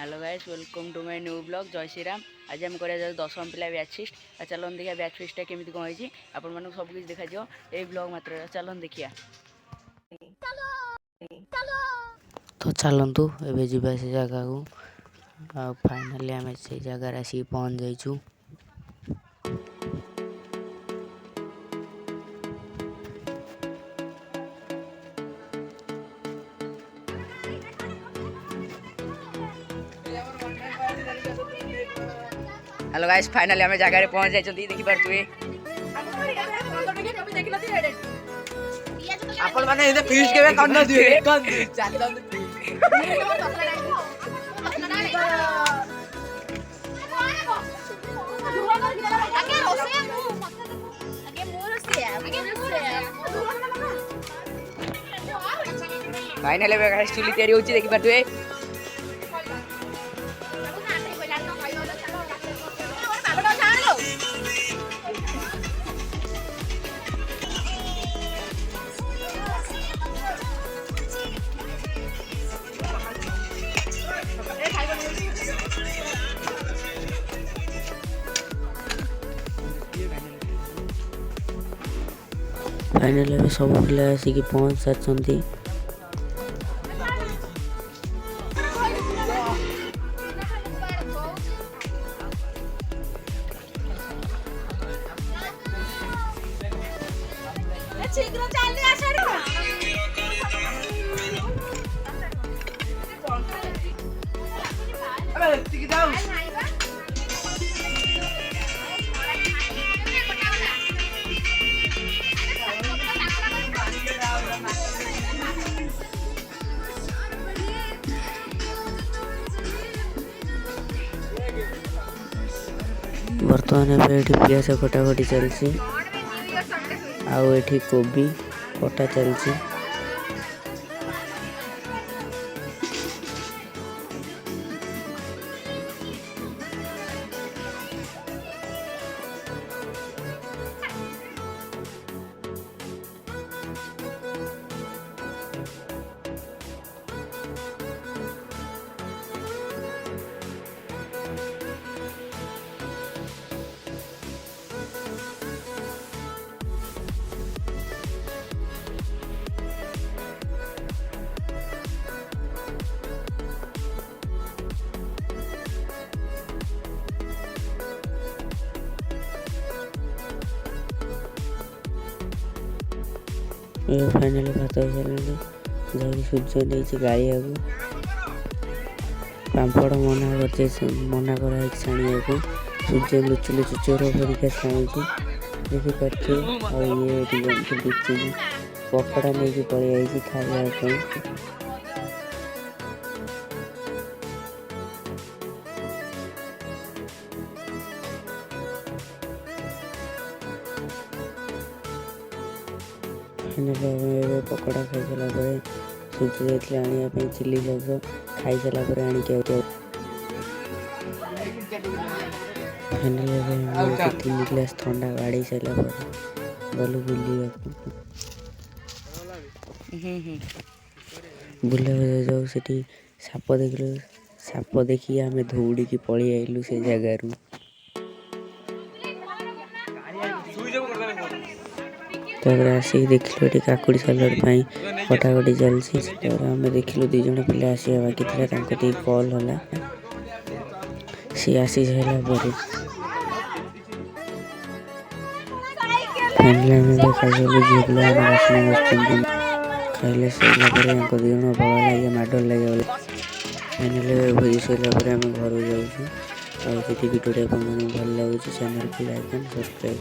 Hello guys, welcome to my new blog. जय श्री राम। आज आम करा दशम पिला बैच फिस्ट। चलन देखिए बैच फिस्ट केमी कौन होती आपको सब किसी देखा ये ब्लॉग मात्र। चलन देखिया तो चलतु ए जा से जगह को फाइनाली आम से जगार आसिक पहुँच जाइचु। हेलो गाइस, फाइनली आम जगह पहुँच जाइए। देखी पारे आपण माने इने फीस्ट केबे करन दिए चाली दन फाइनली गाइस चुली तैयारी होची देखि पारे। फाइनली सब पिला आसिक पहुँच सारी। बर्तमान ये पियाज कटाकटी चलती आठी कोबी कटा चलती। फाइनाली भात हो सारे जा सूर्य नहीं गाड़िया को पापड़ मना कर छाणिया को सूर्य लुचु लुचु चोर भरिका छाणी देखिपारे। ये पकड़ा नहीं पलि खावाई पकड़ा खाई सारा सूर्य जाते आने चिली सॉस खाई सारापर आणिक फाइनाली 3 ग्लास थंडा गाड़ी सारापर गलु बुला बुला जाऊ से साप देखल। साप देखिए आम दौड़ की पलि आइलु से जगार। आसिक देखिलु ये काकुड़ी सालाड कटाकटी चलती। आम देखिलु 2 जन पिला आसा बाकी थी कल होला सी आसी सारापर खाइलु झील खाइले सारापर 2 जन बड़ा लगे माडल लगे फाइनाली भोजी सारापर आम घर जाऊँ। भिडियो भल लगे चैनल को लाइक एंड सब्सक्राइब।